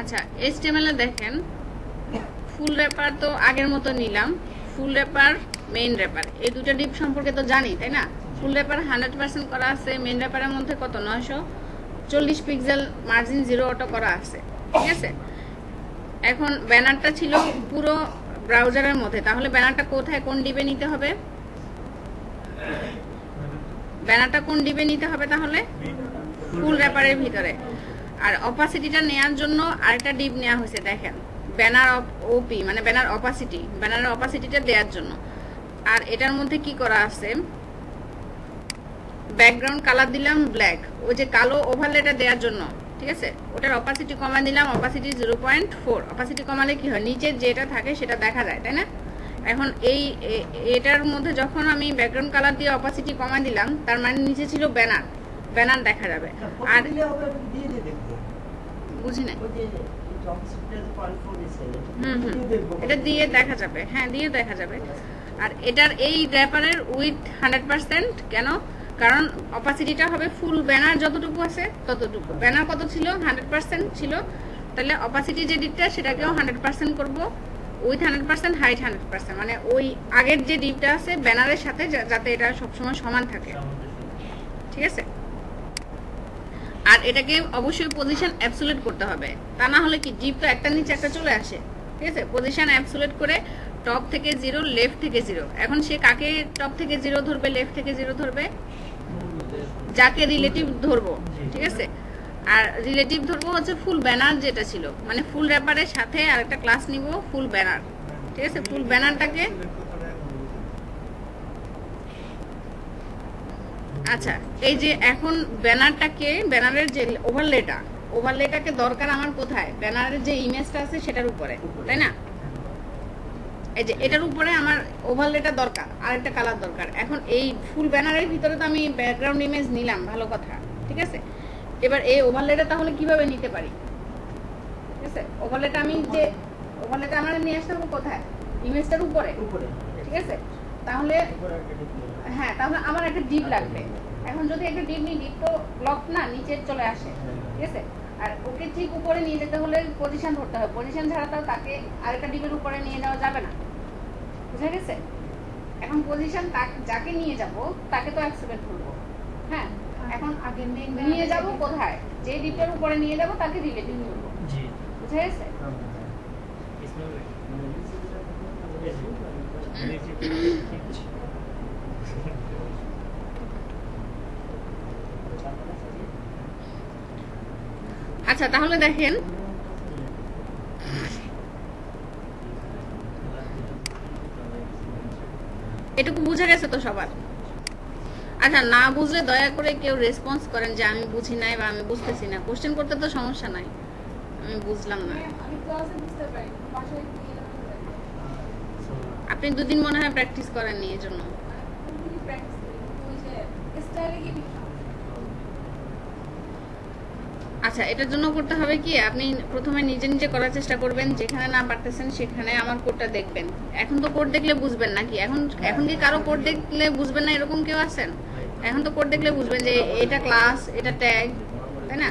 আচ্ছা HTML এ দেখেন ফুল wrapper তো আগের মতো নিলাম, ফুল র্যাপার মেইন র্যাপার এই দুটো ডিপ সম্পর্কে তো জানি তাই না। ফুল র্যাপার 100% করা আছে, মেইন র্যাপারের মধ্যে কত 940 পিক্সেল মার্জিন 0 অটো করা আছে, ঠিক আছে। এখন ব্যানারটা ছিল পুরো ব্রাউজারের মধ্যে, তাহলে ব্যানারটা কোথায় কোন ডিবে নিতে হবে? ব্যানারটা কোন ডিবে নিতে হবে তাহলে? ফুল র্যাপারের ভিতরে। আর অপাসিটিটা নেয়ার জন্য আরেকটা ডিপ নেওয়া হয়েছে দেখেন, ব্যানার ওপি মানে ব্যানার অপাসিটি, ব্যানারের অপাসিটিটা দেওয়ার জন্য। আর এটার মধ্যে কি করা আছে, ব্যাকগ্রাউন্ড কালার দিলাম ব্ল্যাক, ওই যে কালো ওভারলেটা দেওয়ার জন্য, ঠিক আছে। ওটার অপাসিটি কমা দিলাম, অপাসিটি 0.4। অপাসিটি কমালে কি হয়, নিচে যেটা থাকে সেটা দেখা যায় তাই না। এখন এটার মধ্যে যখন আমি ব্যাকগ্রাউন্ড কালার দিয়ে অপাসিটি কমা দিলাম, তার মানে নিচে ছিল ব্যানার, ব্যানার দেখা যাবে। আর বুঝি না, এটা দিয়ে দেখা যাবে, হ্যাঁ দিয়ে দেখা যাবে। আর এটার এই র্যাপারের উইথ 100%, কেন? কারণ অপাসিটিটা হবে ফুল ব্যানার যতটুকু আছে ততটুকু। ব্যানার কত ছিল? 100% ছিল, তাহলে অপাসিটি যে ডিপটা সেটাকেও 100% করব, উইথ 100%, হাইট 100%, মানে ওই আগের যে ডিপটা আছে ব্যানারের সাথে, যাতে এটা সবসময় সমান থাকে, ঠিক আছে। আর এটাকে অবশ্যই পজিশন অ্যাবসোলিউট করতে হবে, তা না হলে কি ডিপ তো একটা নিচে একটা চলে আসে, ঠিক আছে। পজিশন অ্যাবসোলিউট করে টপ থেকে 0, লেফট থেকে 0। এখন সে কাকে টপ থেকে 0 ধরবে, লেফট থেকে 0 ধরবে? যাকে রিলেটিভ ধরবো, ঠিক আছে। আর রিলেটিভ ধরবো হচ্ছে ফুল ব্যানার যেটা ছিল, মানে ফুল র্যাপারের সাথে আরেকটা ক্লাস নিব ফুল ব্যানার, ঠিক আছে। ফুল ব্যানারটাকে, আচ্ছা এই যে এখন ব্যানারটাকে, ব্যানারের যে ওভারলেটাকে দরকার আমার কোথায়? ব্যানারের যে ইমেজটা আছে সেটার উপরে, তাই না। এই যে এটার উপরে আমার ওভারলেটা দরকার, আরেকটা কালার দরকার। এখন এই ফুল ব্যানারের ভিতরে তো আমি ব্যাকগ্রাউন্ড ইমেজ নিলাম, ভালো কথা, ঠিক আছে। এবার এই ওভারলেটা তাহলে কিভাবে নিতে পারি, ঠিক আছে। ওভারলেটা আমি যে ওভারলেটা আমরা নিয়ে আসতে হবে কোথায়? ইমেজটার উপরে, ঠিক আছে। তাহলে হ্যাঁ, তাহলে আমার একটা ডিপ লাগবে। এখন যদি একটা ডিপ নিই, ডিপ তো লক না, নিচে চলে আসে, ঠিক আছে। আর ওকে ঠিক উপরে নিয়ে যেতে হলে পজিশন ধরতে হবে, পজিশন ছাড়া তো তাকে আরেকটা ডিপের উপরে নিয়ে নেওয়া যাবে না, বুঝা গেছে। এখন পজিশন যাকে নিয়ে যাব তাকে তো অ্যাকসেপ্ট করবো, হ্যাঁ। এখন আগে নিয়ে যাব কোথায়? যে ডিপের উপরে নিয়ে যাব তাকে রিলেটিভ করবো, বুঝা গেছে। আচ্ছা তাহলে দেখেন, এটুকু বুঝা গেছে তো সবার? আচ্ছা না বুঝলে দয়া করে কেউ রেসপন্স করেন যে আমি বুঝি নাই বা আমি বুঝতেছি না। কোশ্চেন করতে তো সমস্যা নাই, আমি বুঝলাম না। আপনি দুদিন মনে হয় প্র্যাকটিস করেননি এই জন্য। আচ্ছা এটার জন্য করতে হবে কি, আপনি প্রথমে নিজে নিজে করার চেষ্টা করবেন, যেখানে না পারতেছেন সেখানে আমার কোডটা দেখবেন। এখন তো কোড দেখলে বুঝবেন নাকি? এখন কি কারো কোড দেখলে বুঝবেন না এরকম কেউ আছেন? এখন তো কোড দেখলে বুঝবেন যে এটা ক্লাস, এটা ট্যাগ, তাই না।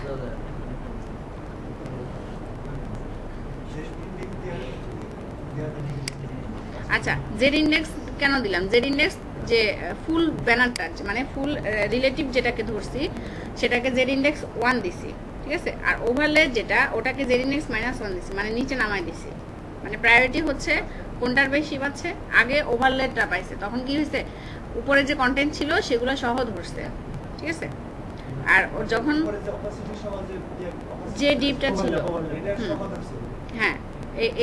আচ্ছা জেড ইন্ডেক্স কেন দিলাম? জেড ইন্ডেক্স যে ফুল ব্যানারটা, মানে ফুল রিলেটিভ যেটাকে ধরছি সেটাকে জেড ইন্ডেক্স 1 দিছি, ঠিক আছে। আর ওভারলে যেটা, ওটাকে জেড ইন্ডেক্স -1 দিছি, মানে নিচে নামাই দিছি। মানে প্রায়োরিটি হচ্ছে কোনটার বেশি পাচ্ছে? আগে ওভারলেটা পাইছে, তখন কি হয়েছে, উপরে যে কন্টেন্ট ছিল সেগুলো সহ ধরছে, ঠিক আছে। আর ওর যখন যে ডিপটা ছিল, হ্যাঁ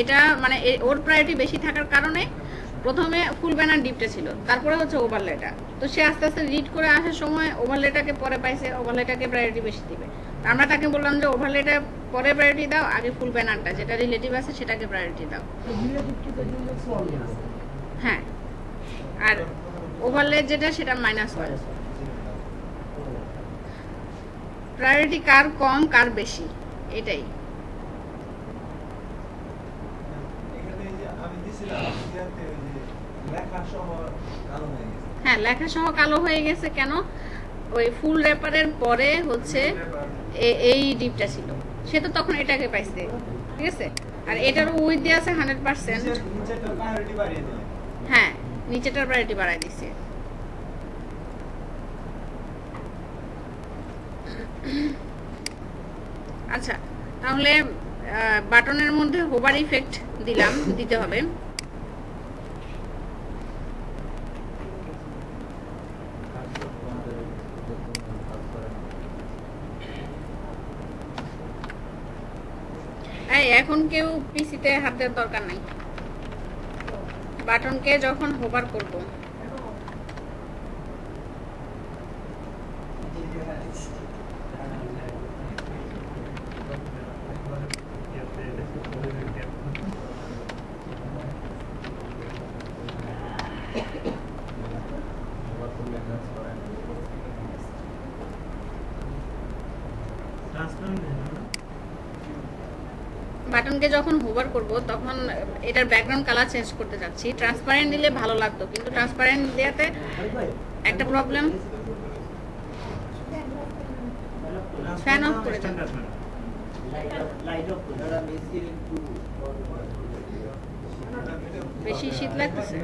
এটা মানে ওর প্রায়োরিটি বেশি থাকার কারণে প্রথমে ফুল ব্যানার ডিপটা ছিল, তারপরে হচ্ছে ওভারলেটা। তো সে আস্তে আস্তে রিড করে আসার সময় ওভারলেটাকে পরে পাইছে, ওভারলেটাকে প্রায়োরিটি বেশি দিবে। আমরা তাকে বললাম যে ওভারলেটা পরে প্রায়োরিটি দাও, আগে ফুল ব্যানারটা যেটা রিলেটিভ আছে সেটাকে প্রায়োরিটি দাও। হ্যাঁ, আর ওভারলে যেটা সেটা -1। প্রায়োরিটি কার কম কার বেশি এটাই। হ্যাঁ লেখা সহ কালো হয়ে গেছে কেন? ওই ফুল র্যাপারের পরে হচ্ছে এই ডিপটা ছিল। সে তো তখন এটাকে পাইছে, ঠিক আছে। আর এটার উইথ দিয়ে আছে 100%। হ্যাঁ, নিচেটার প্রায়োরিটি বাড়াই দিছে। আচ্ছা, তাহলে বাটনের মধ্যে হোভার ইফেক্ট দিতে হবে। এখন কেউ পিসিতে হাত দেওয়ার দরকার নাই, বাটনকে যখন হোভার করব বাটনকে যখন হোভার করব তখন এটার ব্যাকগ্রাউন্ড কালার চেঞ্জ করতে যাচ্ছি। ট্রান্সপারেন্ট দিলে ভালো লাগতো, কিন্তু ট্রান্সপারেন্ট দেওয়াতে একটা প্রবলেম, ফ্যান অফ করে দেন। বেশি শীত লাগতেছে।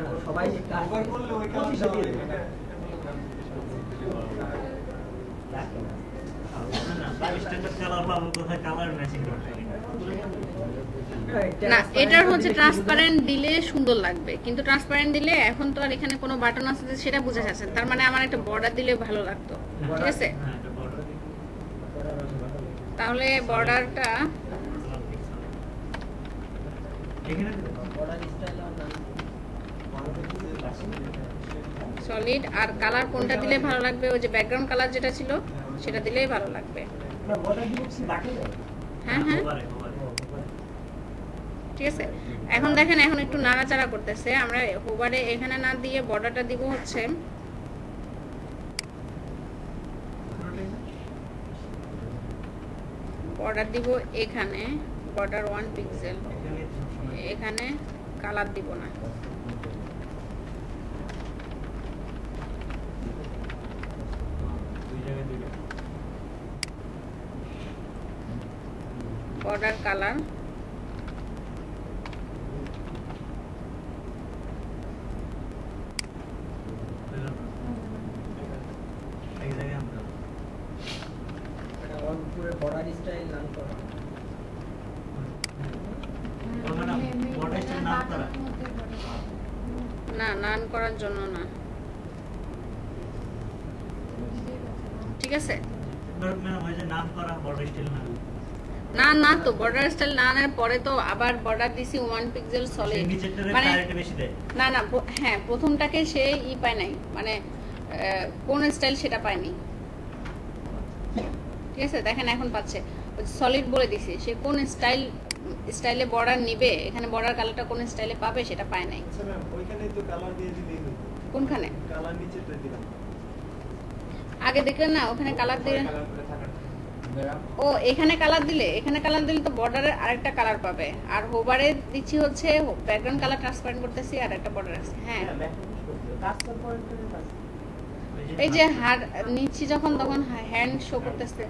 না, এটার হচ্ছে ট্রান্সপারেন্ট দিলে সুন্দর লাগবে, কিন্তু ট্রান্সপারেন্ট দিলে এখন তো আর এখানে কোনো বাটন আছে সেটা বোঝা যাচ্ছে, তার মানে আমার একটা বর্ডার দিলে ভালো লাগতো, ঠিক আছে। তাহলে বর্ডারটা সলিড, আর কালার কোনটা দিলে ভালো লাগবে? ওই যে ব্যাকগ্রাউন্ড কালার যেটা ছিল সেটা দিলেই ভালো লাগবে। হ্যাঁ হ্যাঁ, ঠিক আছে। এখন দেখেন, এখন একটু নাড়াচাড়া করতেছে। আমরা হোভারে এখানে না দিয়ে বর্ডারটা দিব হচ্ছে বর্ডার দিব এখানে, বর্ডার 1 পিক্সেল, এখানে কালার দিব না। বর্ডার কালার না, নান করার জন্য না, ঠিক আছে। না না, তো বর্ডার স্টাইল নানের পরে তো আবার বর্ডার দিছি 1 পিক্সেল সলিড, মানে না না, হ্যাঁ, প্রথমটাকে সে পায় নাই, মানে কোন স্টাইল সেটা পায়নি, ঠিক আছে। দেখেন এখন পাচ্ছে, সলিড বলে দিছি, সে কোন স্টাইলে বর্ডার নিবে, এখানে বর্ডার কালারটা কোন স্টাইলে পাবে সেটা পায় নাই। ওইখানেই তো কালার দিয়ে দিলেই হলো। কোনখানে? কালার নিচেটা দিলাম। আগে দেখলেন না ওখানে কালার দিলেন? ও, এখানে কালার দিলে তো বর্ডারের আরেকটা কালার পাবে। আর হোভারে দিচ্ছি হচ্ছে ব্যাকগ্রাউন্ড কালার ট্রান্সপারেন্ট করতেছি, আর একটা বর্ডার আছে। হ্যাঁ, এই যে হাত নিচ্ছি যখন, তখন হ্যান্ড শো করতেছে।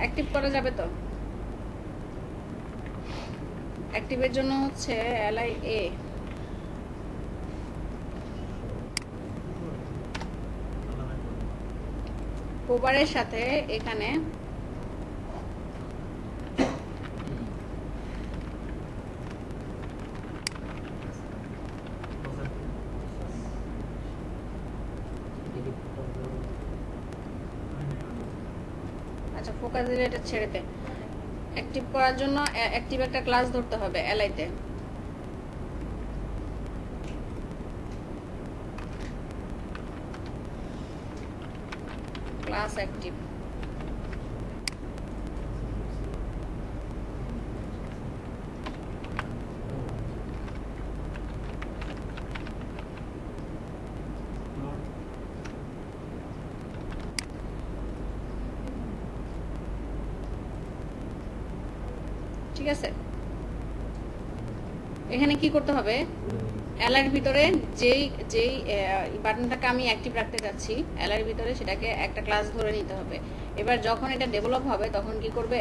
অ্যাক্টিভ করা যাবে তো। অ্যাক্টিভের জন্য হচ্ছে LIA, হোভারের সাথে এখানে আচ্ছা, ফোকাস দিলে এটা ছেড়ে দে। অ্যাক্টিভ করার জন্য অ্যাক্টিভ একটা ক্লাস ধরতে হবে LI তে। ক্লাস অ্যাক্টিভ, ঠিক আছে। এখানে কি করতে হবে? এলআর ভিতরে যেই যেই বাটনটাকে আমি অ্যাক্টিভ রাখতে চাচ্ছি এলআর ভিতরে, সেটাকে একটা ক্লাস ধরে নিতে হবে। এবার যখন এটা ডেভেলপ হবে তখন কি করবে,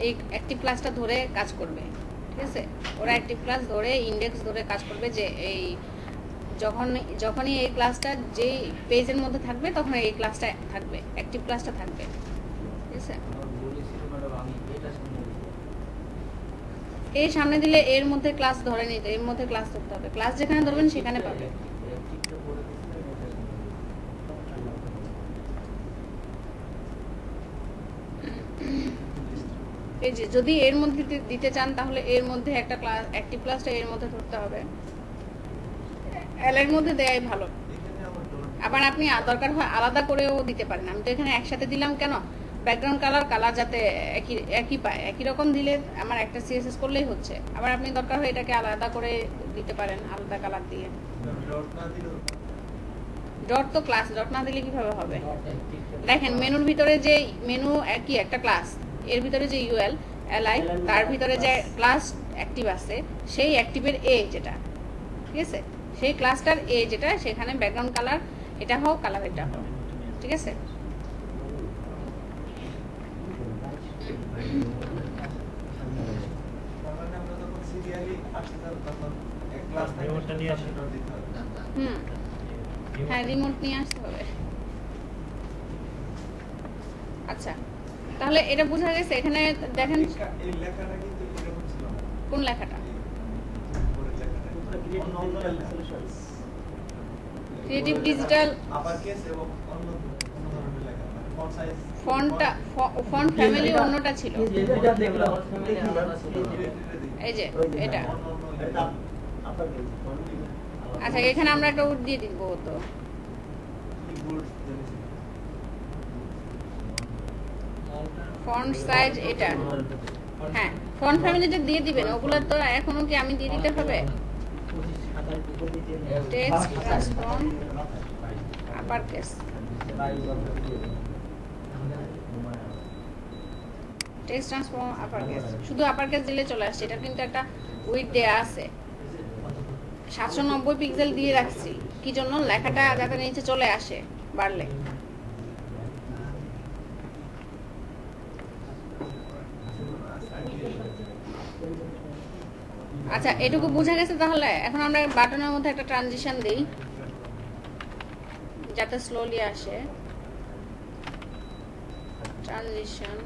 এই অ্যাক্টিভ ক্লাসটা ধরে কাজ করবে, ঠিক আছে? ওরা অ্যাক্টিভ ক্লাস ধরে ইন্ডেক্স ধরে কাজ করবে, যে এই যখনই এই ক্লাসটা যেই পেজের মধ্যে থাকবে তখন এই ক্লাসটা থাকবে, অ্যাক্টিভ ক্লাসটা থাকবে, ঠিক আছে? এর সামনে দিলে এর মধ্যে ক্লাস ধরে নিতে, এর মধ্যে ক্লাস ধরতে হবে, ক্লাস যেখানে ধরবেন সেখানে পাবে। এই যে যদি এর মধ্যে দিতে চান তাহলে এর মধ্যে একটা ক্লাস অ্যাক্টিভ ক্লাসটা এর মধ্যে ধরতে হবে, এল এর মধ্যে দেয়াই ভালো। আবার আপনি দরকার হয় আলাদা করেও দিতে পারেন, আমি তো এখানে একসাথে দিলাম কেন, ব্যাকগ্রাউন্ড কালার যাতে একই পায়, একই রকম দিলে আমার একটা সিএসএস করলেই হচ্ছে। আবার আপনি দরকার হয় এটাকে আলাদা করে দিতে পারেন, আলাদা কালার দিয়ে। ডট তো ক্লাস, ডট না দিলে কিভাবে হবে? দেখেন মেনুর ভিতরে যে মেনু একই একটা ক্লাস, এর ভিতরে যে ইউএল এলআই, তার ভিতরে যে ক্লাস অ্যাক্টিভ আছে সেই অ্যাক্টিভের এ যেটা, ঠিক আছে, সেই ক্লাসটার এ যেটা, সেখানে ব্যাকগ্রাউন্ড কালার এটা হোক, কালার এটা হোক, ঠিক আছে? হ্যাঁ, রিমোট নিয়ে আসতে হবে। আচ্ছা, তাহলে এটা বোঝা গেছে। এখানে দেখেন কোন লেখাটা, ক্রিয়েটিভ ডিজিটাল ফন্টটা, ফন্ট ফ্যামিলি অন্যটা ছিল, এই যে এটা। আচ্ছা, এখানে আমরা একটা উড দিয়ে দিব তো, ফন্ট সাইজ এটা, হ্যাঁ ফন্ট ফ্যামিলিটা দিয়ে দিবেন। ওগুলো তো এখনো কি আমি দিয়ে দিতে হবে? Text transform upper case, text transform upper case, শুধু আপার কেস দিলে চলে আসছে। এটা কিন্তু একটা উইডথ দেয়া আছে, 790 পিক্সেল দিয়ে রাখছি, কি জন্য? লেখাটা যাতে নিচে চলে আসে বাড়লে। আচ্ছা, এটুকু বোঝা গেছে। তাহলে এখন আমরা বাটনের মধ্যে একটা ট্রানজিশন দেই যাতে স্লোলি আসে। ট্রানজিশন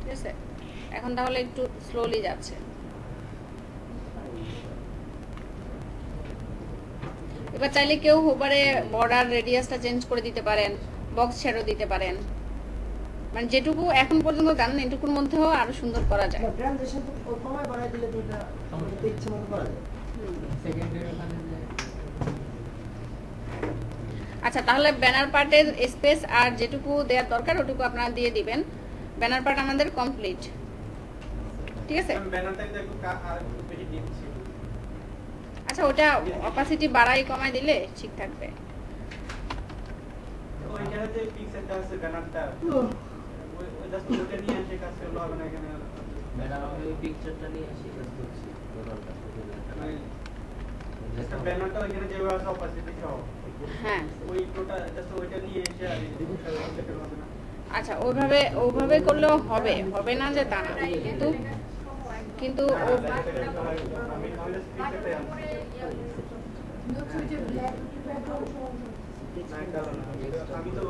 ঠিক আছে, এখন তাহলে একটু স্লোলি যাচ্ছে। এবার চাইলে কেউ হোভারে বর্ডার রেডিয়াসটা চেঞ্জ করে দিতে পারেন, বক্স শ্যাডো দিতে পারেন, মানে যেটুকু এখন পর্যন্ত জানেন এটুকুর মধ্যেও আরো সুন্দর করা যায়। ট্রানজিশন তো কমায় বাড়াই দিলে তো এটা আমাদের ইচ্ছে মতো করা যায়। আচ্ছা, তাহলে ব্যানার পার্টের স্পেস আর যেটুকু দেওয়ার দরকার ওটুকু আপনারা দিয়ে দিবেন। ব্যানার পার্ট আমাদের কমপ্লিট, ঠিক আছে? আচ্ছা, ওটা অপাসিটি বাড়াই কমাই দিলে ঠিক থাকবে। ওইখানে যে পিকচারটা আছে ব্যানারটা, ওই জাস্ট ওটা নিয়ে আসে কাজ করলে হবে না। এখানে ব্যানার ওই পিকচারটা নিয়ে আসে কাজ করছি, ব্যানারটা ওইখানে যেভাবে আছে অপাসিটি সহ, হ্যাঁ ওই টোটা জাস্ট ওইটা নিয়ে এসে আর এই হবে না। আচ্ছা, ওইভাবে করলেও হবে, হবে না যে তা না, কিন্তু কিন্তু আমি তো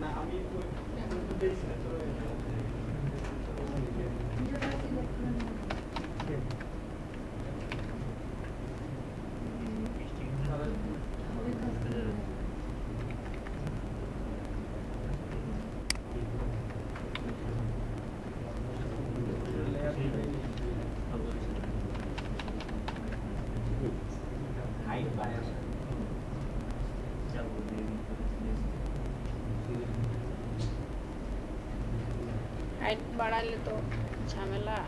না, আমি হাইট বাড়ালে তো ঝামেলা।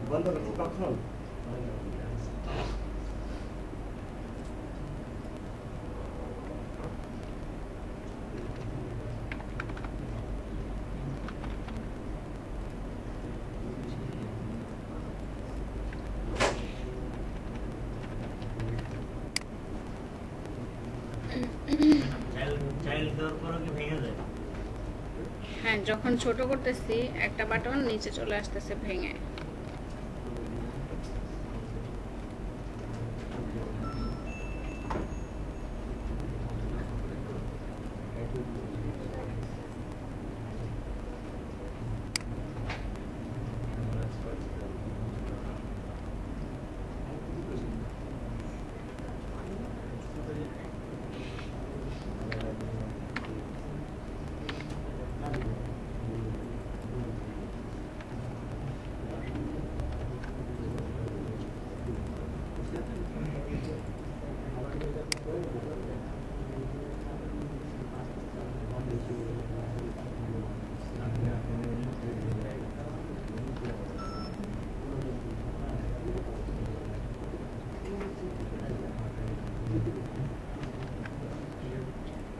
বন্ধ করছি কখন হ্যাঁ, যখন ছোট করতেছি একটা বাটন নিচে চলে আসতেছে ভেঙে।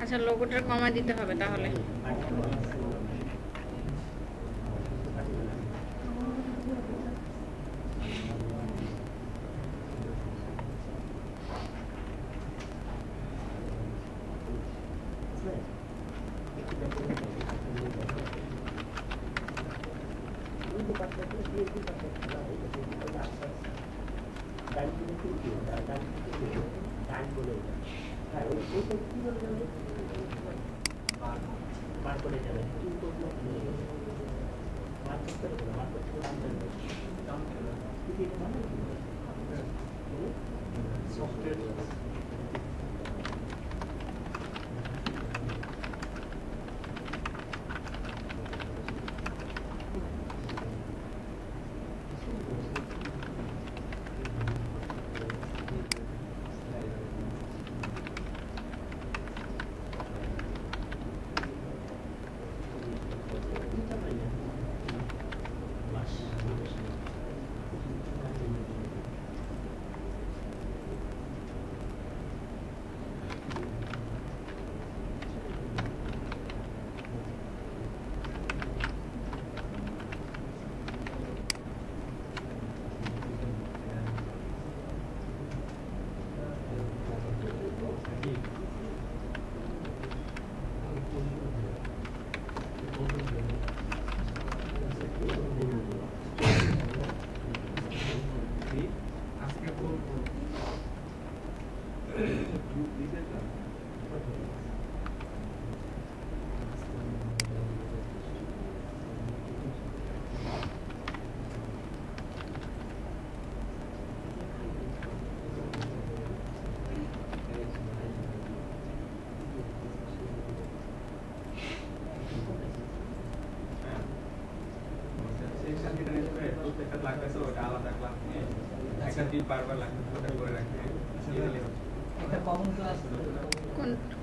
আচ্ছা, লোগোটা কমা দিতে হবে তাহলে।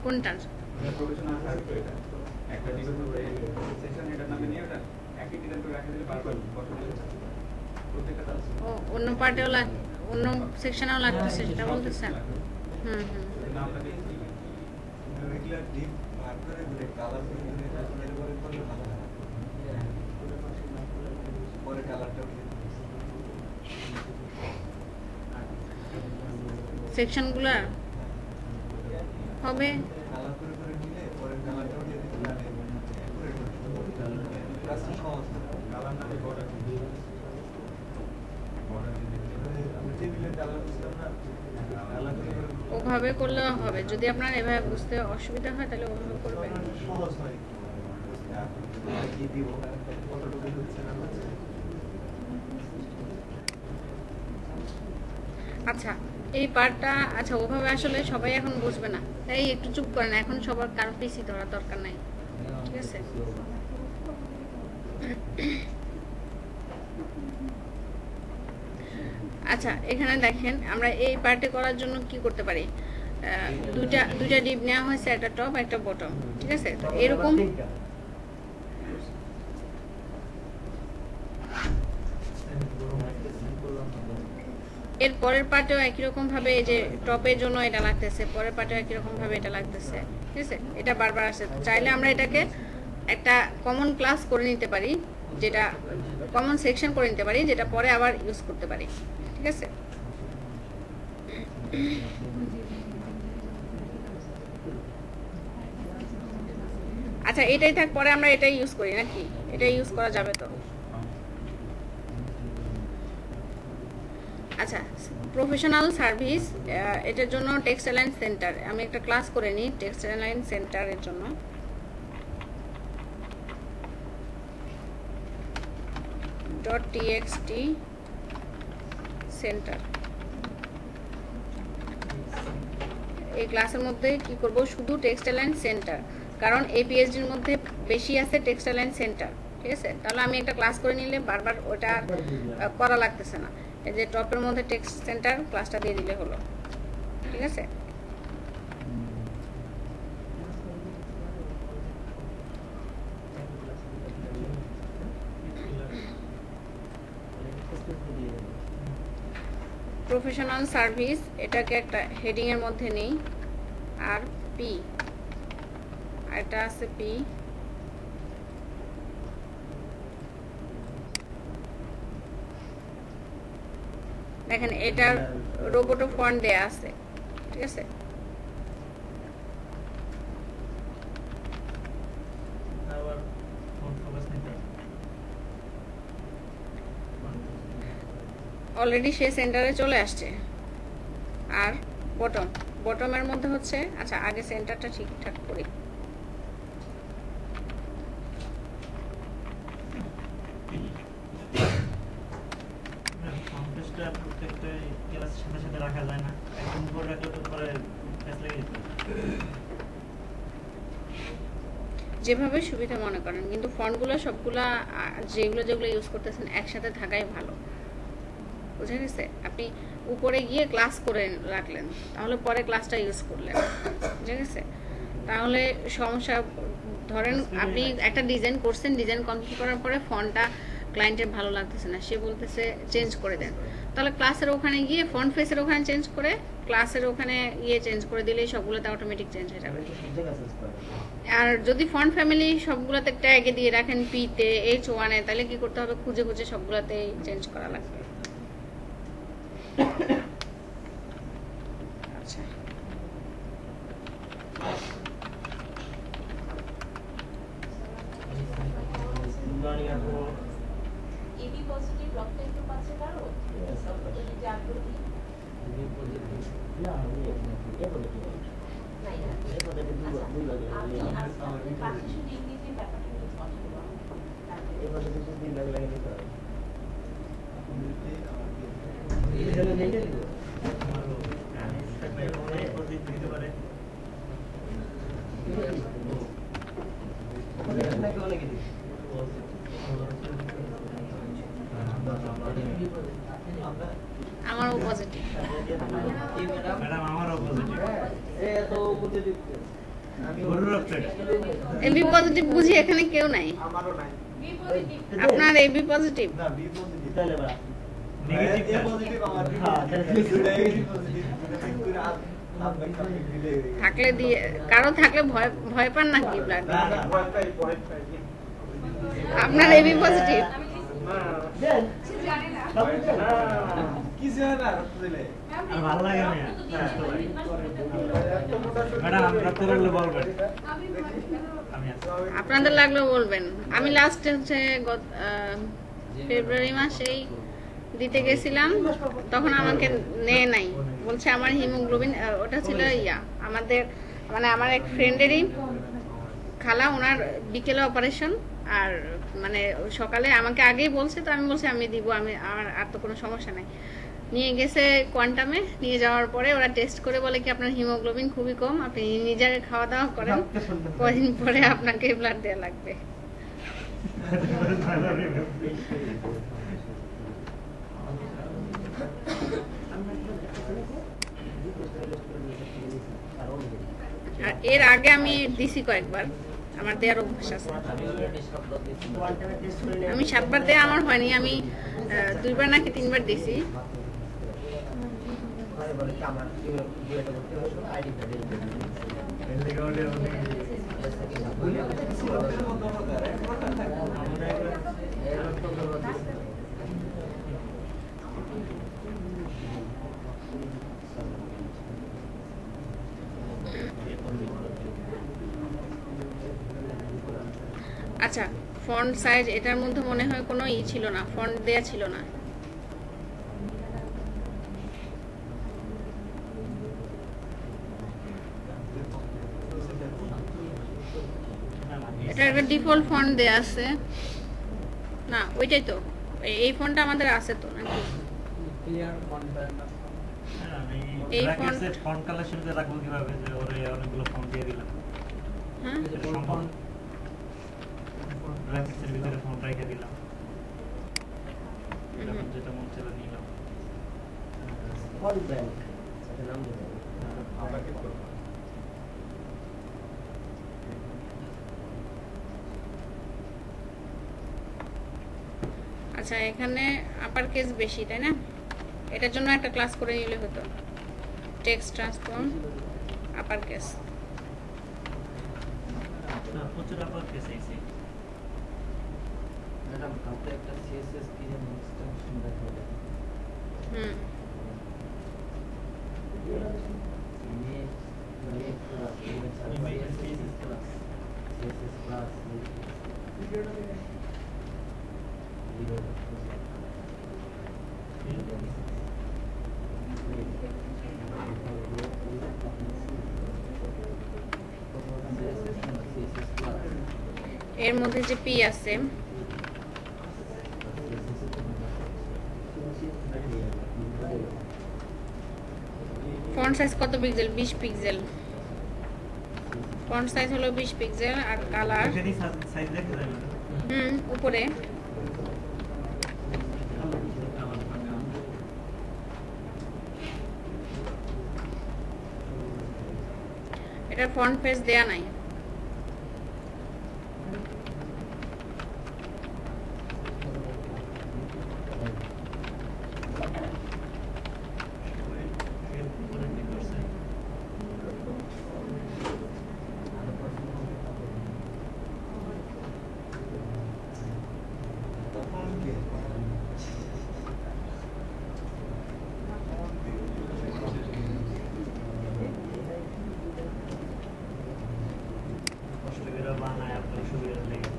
কোনটা? অন্য পার্টেও অন্য সেকশনেও লাগতেছে, সেটা বলতেছেন? হুম হুম। সেকশনগুলো হবে ওভাবে করলে হবে। যদি আপনার এভাবে বুঝতে অসুবিধা হয় তাহলে ওভাবে করবেন। আচ্ছা এই পার্টটা আচ্ছা ওভাবে আসলে সবাই এখন বুঝবে না, তাই একটু চুপ করেন, এখন সবার কারো পিসি ধরার দরকার নাই, ঠিক আছে? আচ্ছা এখানে দেখেন আমরা এই পার্টে করার জন্য কি করতে পারি, দুইটা ডিপ নেওয়া হয়েছে, একটা টপ একটা বটম, ঠিক আছে? তো এরকম এর পরের পার্টেও একই রকম ভাবে এই যে টপের জন্য এটা লাগতেছে, পরের পার্টেও একই রকম ভাবে এটা লাগতেছে, ঠিক আছে? এটা বারবার আসছে। চাইলে আমরা এটাকে একটা কমন ক্লাস করে নিতে পারি, যেটা কমন সেকশন করে নিতে পারি, যেটা পরে আবার ইউজ করতে পারি, ঠিক আছে? আচ্ছা এটাই থাক, পরে আমরা এটাই ইউজ করি নাকি? এটাই ইউজ করা যাবে তো? আচ্ছা প্রফেশনাল সার্ভিস, এটার জন্য টেক্সটাইল অ্যান্ড সেন্টার আমি একটা ক্লাস করে নিই। টেক্সটাইল অ্যান্ড সেন্টারের জন্য .txt সেন্টার, এই ক্লাসের মধ্যে কি করব, শুধু টেক্সটাইল অ্যান্ড সেন্টার, কারণ এই পিএইচডির মধ্যে বেশি আছে টেক্সটাইল অ্যান্ড সেন্টার, ঠিক আছে? তাহলে আমি একটা ক্লাস করে নিলে বারবার ওটা করা লাগতেছে না। এই যে টপের মধ্যে টেক্সট সেন্টার ক্লাসটা দিয়ে দিলে হলো, ঠিক আছে? প্রফেশনাল সার্ভিস এটাকে একটা হেডিং এর মধ্যে নেই, আর পি এটা আছে পি, দেখেন এটার রোবোটো ফন্ট দেয়া আছে, ঠিক আছে? অলরেডি সে সেন্টারে চলে আসছে। আর বটমের মধ্যে হচ্ছে, আচ্ছা আগে সেন্টারটা ঠিকঠাক করি। যেভাবে সুবিধা মনে করেন, কিন্তু ফন্টগুলো সবগুলা যেগুলো ইউজ করতেছেন একসাথে থাকাই ভালো, বুঝে গেছে? আপনি উপরে গিয়ে ক্লাস করে রাখলেন, তাহলে পরে ক্লাসটা ইউজ করলেন, বুঝে গেছে? তাহলে সমস্যা, ধরেন আপনি একটা ডিজাইন করছেন, ডিজাইন কমপ্লিট করার পরে ফন্টটা ক্লায়েন্টের ভালো লাগতেছে না, সে বলতেছে চেঞ্জ করে দেন, তাহলে ক্লাসের ওখানে গিয়ে ফন্ট ফেসের ওখানে চেঞ্জ করে ক্লাসের ওখানে গিয়ে চেঞ্জ করে দিলেই সবগুলোতে অটোমেটিক চেঞ্জ হয়ে যাবে। আর যদি ফন্ট ফ্যামিলি সবগুলোতে ট্যাগে দিয়ে রাখেন পিতে H1-এ, তাহলে কি করতে হবে, খুঁজে খুঁজে সবগুলোতে চেঞ্জ করা লাগবে। আচ্ছা এবি পজিটিভ রক্ত একটু পাচ্ছে কারো যে আগ্রহী আমারও পজিটিভ, ম্যাডাম আমারও পজিটিভ, এবি পজিটিভ বুঝি এখানে কেউ নাই, আমারও নাই। বি পজিটিভ আপনার এবি পজিটিভ, না বি পজিটিভ তাহলে বা নেগেটিভ এ পজিটিভ আমার বি পজিটিভ দুটাই পজিটিভ দুটো ঠিক করে থাকলে দিয়ে কারো থাকলে ভয় ভয় পান নাকি ব্লাড? আপনার এবি পজিটিভ? দেন জানি না কিছু হয় না রক্ত দিলে। ভালো লাগে না ম্যাডাম আমরা তো বললে বলবেন আমি আছি আপনাদের লাগলেও বলবেন। আমি লাস্ট হচ্ছে ফেব্রুয়ারি মাসেই দিতে গেছিলাম, তখন আমাকে নেয় নাই, বলছে আমার হিমোগ্লোবিন ওটা ছিল আমাদের মানে আমার এক ফ্রেন্ডেরই খালা, ওনার বিকেলে অপারেশন, আর মানে সকালে আমাকে আগেই বলছে, তো আমি বলছি আমি দিব, আমার আর তো কোনো সমস্যা নাই। নিয়ে গেছে কোয়ান্টামে, নিয়ে যাওয়ার পরে ওরা টেস্ট করে বলে কি আপনার হিমোগ্লোবিন খুবই কম, আপনি নিজে খাওয়া দাওয়া করেন, কদিন পরে আপনাকে ব্লাড দেওয়া লাগবে। আর এর আগে আমি দিছি কয়েকবার, আমার দেওয়ার অভ্যাস আছে। আমি 7 বার দেয়া আমার হয়নি, আমি 2 বার নাকি 3 বার দিছি। আচ্ছা, ফন্ট সাইজ এটার মধ্যে মনে হয় কোনো ছিল না, ফন্ট দেয়া ছিল না। এটা একটা ডিফল্ট ফন্ট দেয়া আছে না? ওইটাই তো, এই ফন্টটা আমাদের আছে তো নাকি? এই ফন্ট কালেকশন তে রাখবো কিভাবে, যে ওরে অনেকগুলো ফন্ট দিয়ে দিলাম? হ্যাঁ, ব্র্যাকেটসের ভিতরে ফন্ট রেখে দিলাম, যেটা মন চাইলো নিলাম। ফন্ট ব্র্যান্ড এটা নাম দেন আচ্ছা, এখানে আপার কেস বেশি, তাই না? এটার জন্য একটা ক্লাস করে নিলে হতো, টেক্সট ট্রান্সফর্ম আপার কেস। প্রচুর আপার কেস আইছে। ম্যাডাম কালকে একটা সিএসএস কি যেন এক্সটেনশন দেখাবে। হুম, এর মধ্যে যে পি আছে, ফন্ট সাইজ কত পিক্সেল? 20 পিক্সেল। ফন্ট সাইজ হলো 20 পিক্সেল। আর কালার যদি সাইজ দেখে যায় না, উপরে এটা ফন্ট পেজ দেয়া নাই। কষ্ট করে বানায় আপনার সুবিধা লেগে।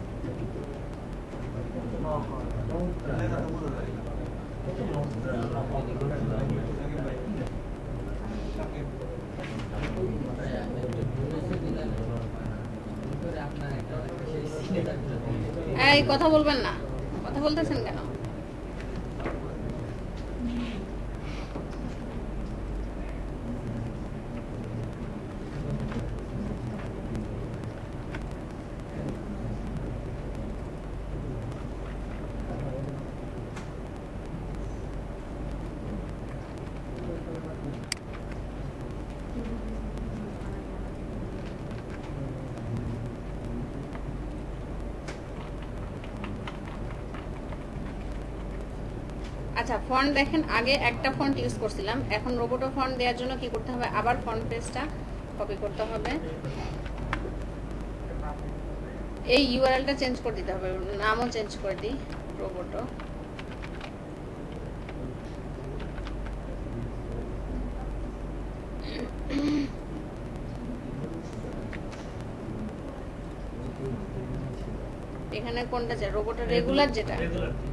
এই কথা বলবেন না, কথা বলতেছেন কেন? আচ্ছা ফন্ট দেখেন, আগে একটা ফন্ট ইউজ করছিলাম, এখন রোবোটো ফন্ট দেওয়ার জন্য কি করতে হবে, আবার ফন্ট পেজটা কপি করতে হবে, এই ইউআরএলটা চেঞ্জ করে দিতে হবে, নামও চেঞ্জ করে দিই রোবোটো। এখানে কোনটা চাই, রোবোটো রেগুলার যেটা,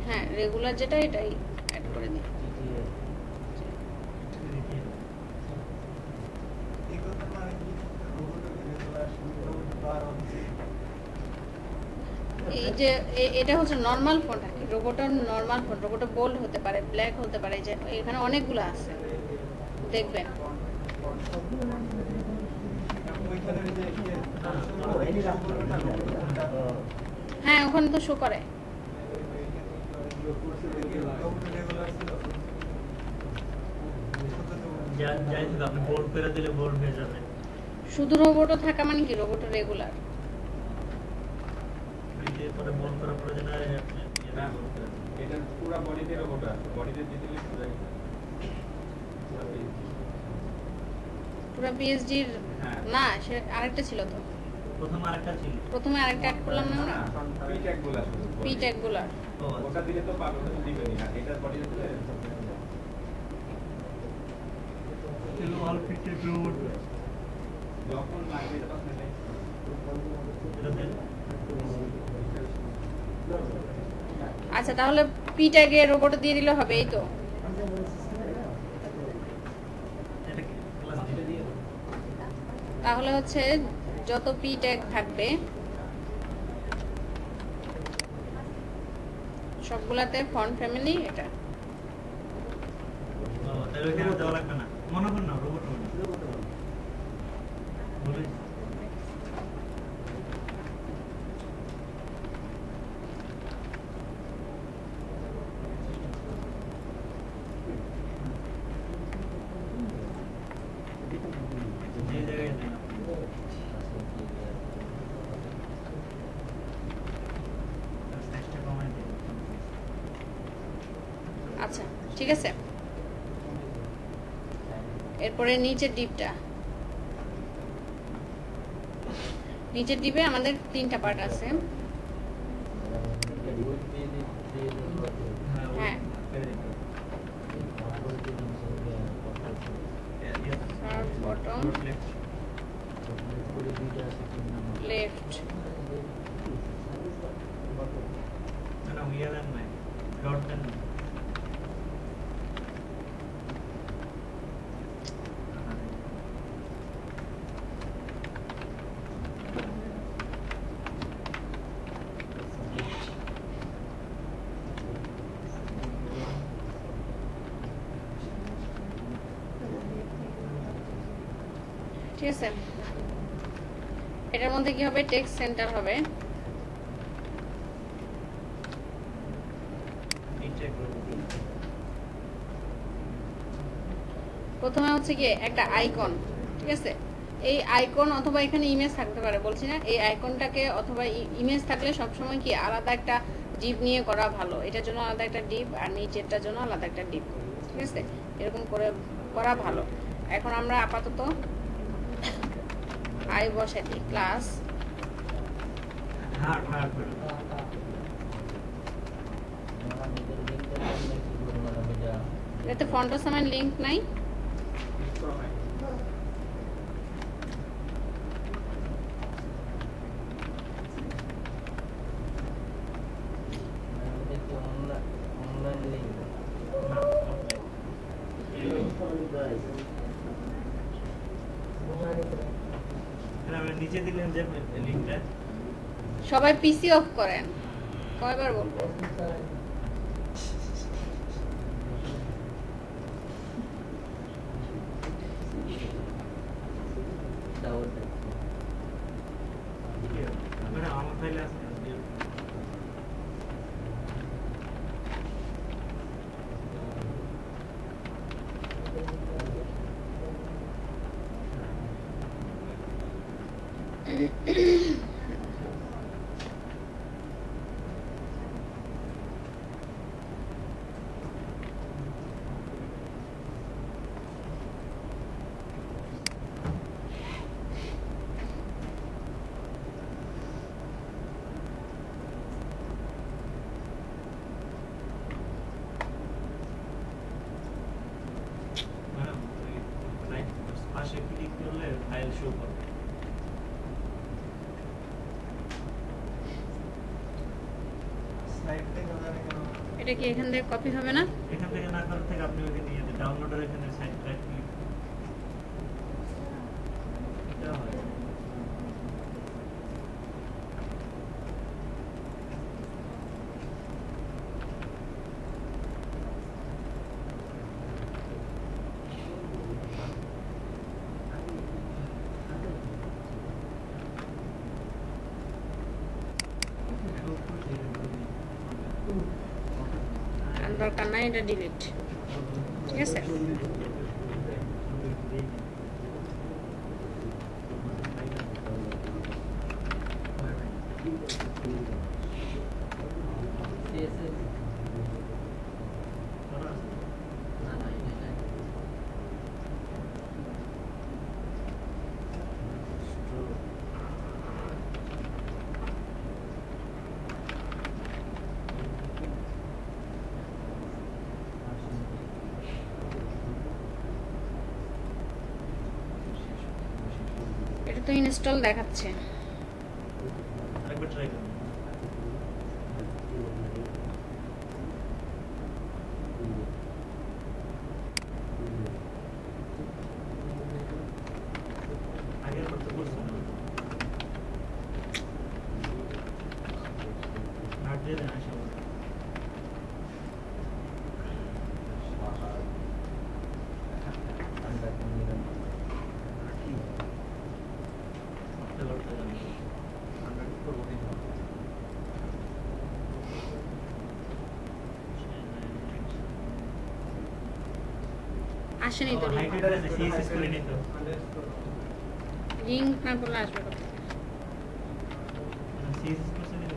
হ্যাঁ রেগুলার যেটা এটাই অ্যাড করে দিই। এই যে এটা হচ্ছে নরমাল ফন্ট আর কি, রোবোটার নরমাল ফন্ট, রোবোটা বোল্ড হতে পারে, ব্ল্যাক হতে পারে, যে এখানে অনেকগুলো আছে দেখবেন। হ্যাঁ ওখানে তো শো করে। আপনি বোল্ড করে দিলে বোল্ড হয়ে যাবে। শুধু রোবোটো থাকা মানে কি, রোবোটো রেগুলার। পরে বোল্ড করার পরে যেন এটা পুরো বডিতে রোবট আছে, বডিতে দিতে পুরো পুরো পিএইচডির না, সে আরেকটা ছিল তো, প্রথমে আরেকটা ছিল, প্রথমে আরেকটা অ্যাড করলাম না আমরা, পি ট্যাগ গুলো আছে, পি ট্যাগ গুলো। ওটা দিলে তো পাবে, ওটা দিবেনি, আর এটা বডিতে দিলে এলো অল ফিটেড রোড যখন লাগবে তখন এটা আচ্ছা তাহলে পি ট্যাগে রোবোটো দিয়ে দিলে হবে, এই তো। তাহলে হচ্ছে যত পি ট্যাগ থাকবে সবগুলাতে ফন্ট ফ্যামিলি এটা। তাহলে এখানে দেওয়া লাগবে না, মনে করুন না রোবট বলে আচ্ছা ঠিক আছে, এরপরে নিচের ডিপটা, নিচের ডিপে আমাদের তিনটা পার্ট আছে। হ্যাঁ বটম লেফট, না উইয়ার নাই ডট দেন ঠিক আছে। এটার মধ্যে কি হবে, টেক্সট সেন্টার হবে, প্রথমে হচ্ছে কি একটা আইকন, ঠিক আছে। এই আইকন অথবা এখানে ইমেজ থাকতে পারে, বলছি না এই আইকনটাকে অথবা ইমেজ থাকলে সবসময় কি আলাদা একটা ডিপ নিয়ে করা ভালো, এটার জন্য আলাদা একটা ডিপ আর নিচেরটার জন্য আলাদা একটা ডিপ, ঠিক আছে, এরকম করে করা ভালো। এখন আমরা আপাতত আই বসাই দিই ক্লাস, এতে ফন্ট সামান লিংক নাই, নিচে দিলেন যে লিংকটা, সবাই পিসি অফ করেন, কয়বার বলবো। আমার ফাইলে আছে এটা কি এখান থেকে কপি হবে না? এখান থেকে না করার থেকে আপনি ওইখানে নিয়ে ডাউনলোডের এখানে সাইট রাইট ক্লিক এটা হয়। আর দরকার নাই, এটা ডিলিট। ঠিক আছে, এটা তো ইনস্টল দেখাচ্ছে। একবার ট্রাই করুন। আগের বার তো করছেন না। হার্ড দিয়ে দেন আশা করি। আসেনি তো, হাইটেড আছে সিএসএস করে নিত। রিং না করলে আসবে কোথা থেকে? সিএসএস করছে নিত।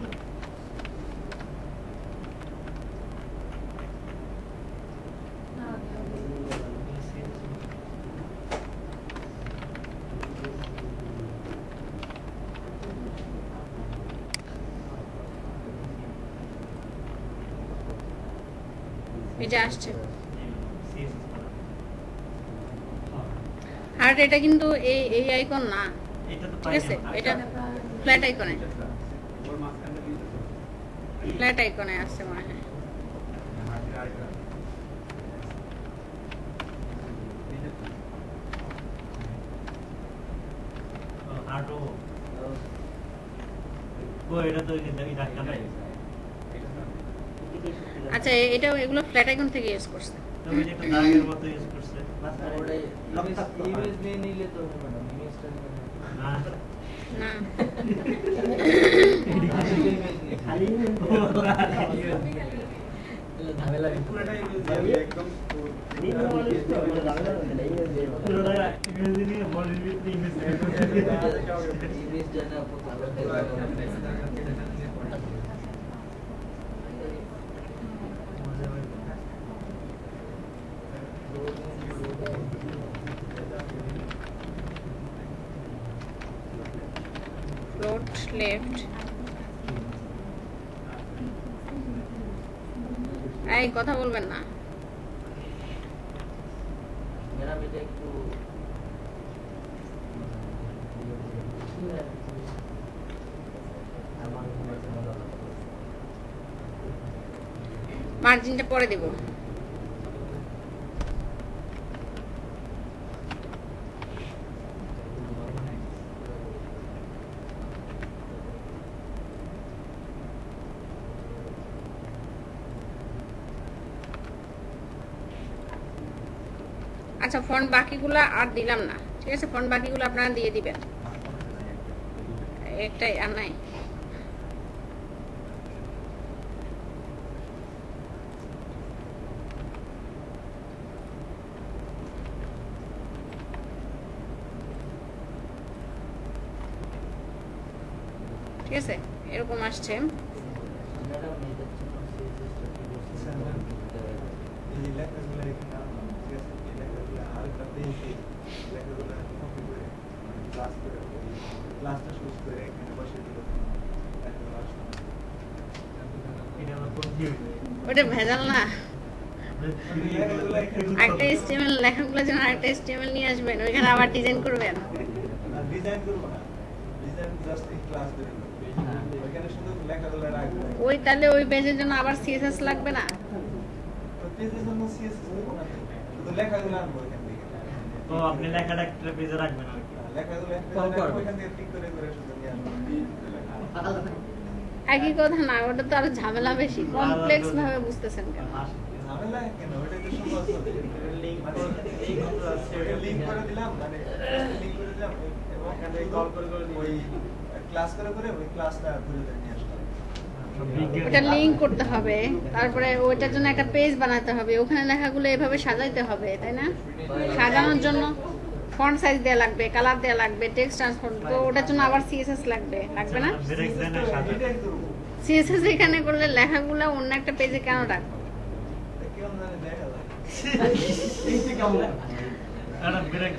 এটা আসছে। সিএসএস করা। হার্ড এটা কিন্তু এই এই আইকন না, এটা তো ঠিক পাই আছে? না। এটা ফ্ল্যাট আইকনে, ওর মাঝখানটা দিয়ে দিতে হবে। ফ্ল্যাট আইকনে আসছে মনে হয়। হার্ড ও এটা তো এই ধাক্কা নাই। আচ্ছা, এটা এগুলো ফ্ল্যাট আইকন থেকে ইউজ করছে। তবে এটা দাগের মতো ইউজ করছে। ইমেজ নিয়ে নিলে তো হবে না, ইমেজটা না না, খালি ঝামেলা পুরোটাই একদম পুরোটা ইমেজ নিয়ে বডির ভিতরে ইমেজ ইমেজ জানা ফ্লোট লেফট। এই কথা বলবেন না। मेरा बेटा একটু মার্জিনটা পরে দেব। আচ্ছা, ফন্ট বাকিগুলো আর দিলাম না, ঠিক আছে? ফন্ট বাকিগুলো আপনারা দিয়ে দিবেন, একটাই আর নাই। ঠিক আছে, এরকম আসছে। ম্যাডাম এই লেখাগুলো এখানে আনলাম, ঠিক আছে? এই লেখাগুলো আরেকটা পেয়েছি, লেখাগুলো কপি করে ক্লাস করে ক্লাসটা শুরু করে এখানে বসে দিল লেখাগুলো আসলো। এটা আমার কোন কি ওটা ভেজাল না। লেখাগুলো এখানে একটা HTML লেখাগুলো যেন আরেকটা HTML নিয়ে আসবেন, ওইখানে আবার ডিজাইন করবেন। ডিজাইন করবো না, ডিজাইন জাস্ট এই ক্লাস ধরে ওইখানে শুধু লেখাগুলো রাখবে ওই তাহলে ওই পেজের জন্য আবার সিএসএস লাগবে না? ওই পেজের জন্য সিএসএস দেবো না শুধু লেখাগুলো আনবো ওইখান থেকে তো আপনি লেখাটা একটা পেজে রাখবেন আর কি। লেখাগুলো এক পেজে রাখবো ওইখান থেকে ক্লিক করে করে শুধু নিয়ে আসবো একই কথা না, ওটা তো আরো ঝামেলা বেশি, কমপ্লেক্স ভাবে বুঝতেছেন কেন? ঝামেলা কেন ওইটা তো সহজ হবে লিংক করে দিলাম মানে লিংক করে দিলাম এবং এখানে কল করে করে ওই ক্লাস করে করে ওই ক্লাসটা ঘুরে ধরে নিয়ে আসলাম ওটা লিংক করতে হবে, তারপরে ওইটার জন্য একটা পেজ বানাতে হবে, ওখানে লেখাগুলো এভাবে সাজাইতে হবে, তাই না? সাজানোর জন্য ফন্ট সাইজ দেয়া লাগবে, কালার দেয়া লাগবে, টেক্সট ট্রান্সফর্ম, তো ওটার জন্য আবার সিএসএস লাগবে না? এটাই করবো সিএসএস এখানে করলে লেখাগুলো অন্য একটা পেজে কেন রাখবো? কেমন জানি দেখা যায় একটা ব্রেক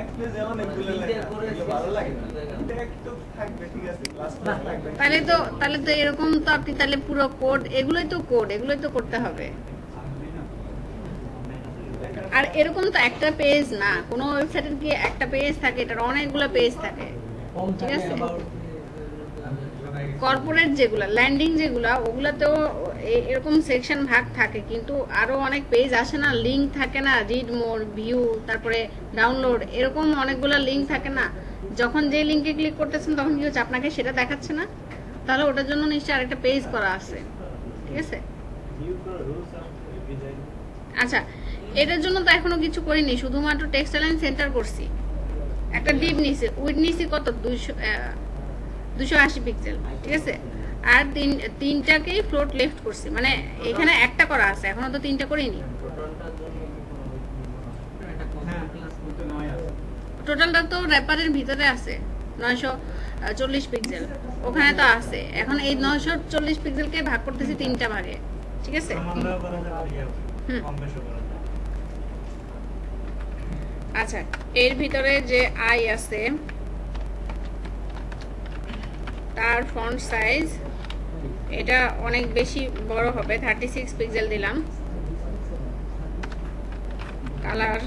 এক পেজে অনেকগুলো লেখা এগুলো ভালো লাগে না এটা একটু থাকবে ঠিক আছে ক্লাস থাকবে তাহলে তো এরকম তো আপনি তাহলে পুরো কোড, এগুলোই তো করতে হবে। আর এরকম তো একটা পেজ না, কোনো ওয়েবসাইটের কি একটা পেজ থাকে? এটার অনেকগুলো পেজ থাকে, ঠিক আছে? কর্পোরেট যেগুলা, ল্যান্ডিং যেগুলা, ওগুলাতেও এরকম সেকশন ভাগ থাকে, কিন্তু আরো অনেক পেজ আসে না, লিংক থাকে না, রিড মোর, ভিউ, তারপরে ডাউনলোড, এরকম অনেকগুলো লিংক থাকে না। যখন যে লিংকে ক্লিক করতেছেন তখন কি হচ্ছে, আপনাকে সেটা দেখাচ্ছে না? তাহলে ওটার জন্য নিশ্চয়ই আরেকটা পেজ করা আছে, ঠিক আছে? আচ্ছা, এটার জন্য তো এখনো কিছু করিনি, শুধুমাত্র টেক্সট অ্যালাইন সেন্টার করছি, একটা ডিপ নিছি, উইড নিছি কত 280 পিক্সেল, ঠিক আছে? আর তিনটাকেই ফ্লোট লেফট করছি, মানে এখানে একটা করা আছে, এখনো তো তিনটা করিনি। টোটালটা তো র্যাপারের ভিতরে আছে 940 পিক্সেল, ওখানে তো আছে। এখন এই 940 পিক্সেলকে ভাগ করতেছি তিনটা ভাগে, ঠিক আছে? আচ্ছা, এর ভিতরে যে আই আছে তার ফন্ট সাইজ এটা অনেক বেশি বড় হবে, 36 পিক্সেল দিলাম। কালার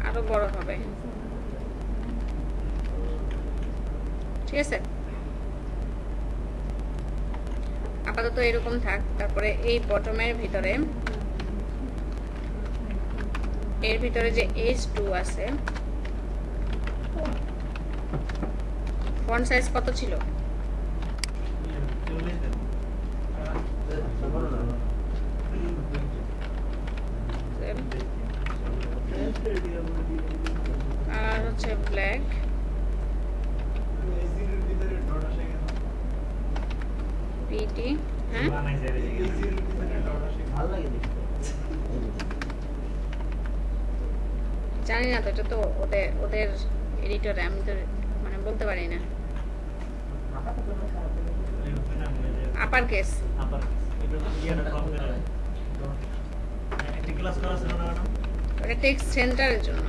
আরো বড় হবে, ঠিক আছে? আপাতত এরকম থাক। তারপরে এই বটমের ভিতরে, এর ভিতরে যে H2 আছে, ফন্ট সাইজ কত ছিল? আর হচ্ছে ব্ল্যাক, এসির ভিতরে ডট আসে কেন পিটি, হ্যাঁ এসির ভিতরে ডট আসে ভালো লাগে দেখতে জানি না তো, এটা তো ওদের এডিটরে, আমি তো মানে বলতে পারি না। আপার কেস, ওটা টেক্সট সেন্টারের জন্য।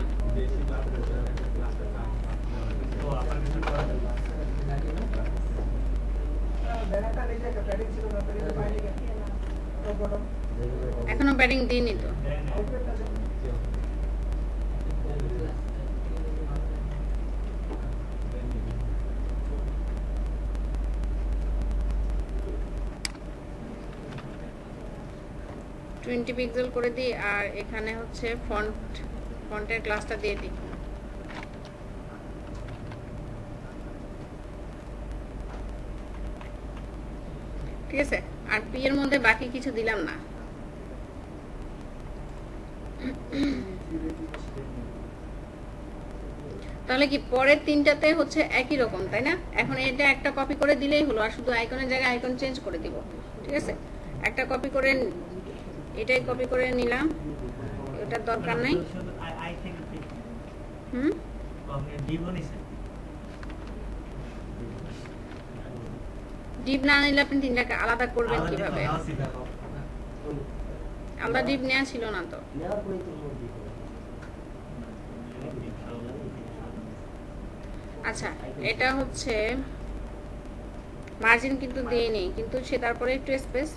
এখনো ব্যাটিং দিইনি তো। টোয়েন্টি পিক্সেল করে দিই, আর এখানে হচ্ছে ফন্টের ক্লাসটা দিয়ে দিই। ঠিক আছে, আর পি এর মধ্যে বাকি কিছু দিলাম না। তাহলে কি পরের তিনটাতে হচ্ছে একই রকম, তাই না? এখন এটা একটা কপি করে দিলেই হলো, আর শুধু আইকনের জায়গায় আইকন চেঞ্জ করে দিব। ঠিক আছে, একটা কপি করে এটাই কপি করে নিলাম, ওটার দরকার নাই। ডিপ না নিলে আপনি তিনটাকে আলাদা করবেন কিভাবে? আলাদা ডিপ নেওয়া ছিল না তো। আচ্ছা এটা হচ্ছে মার্জিন কিন্তু দেয়নি, কিন্তু সে তারপরে একটু স্পেস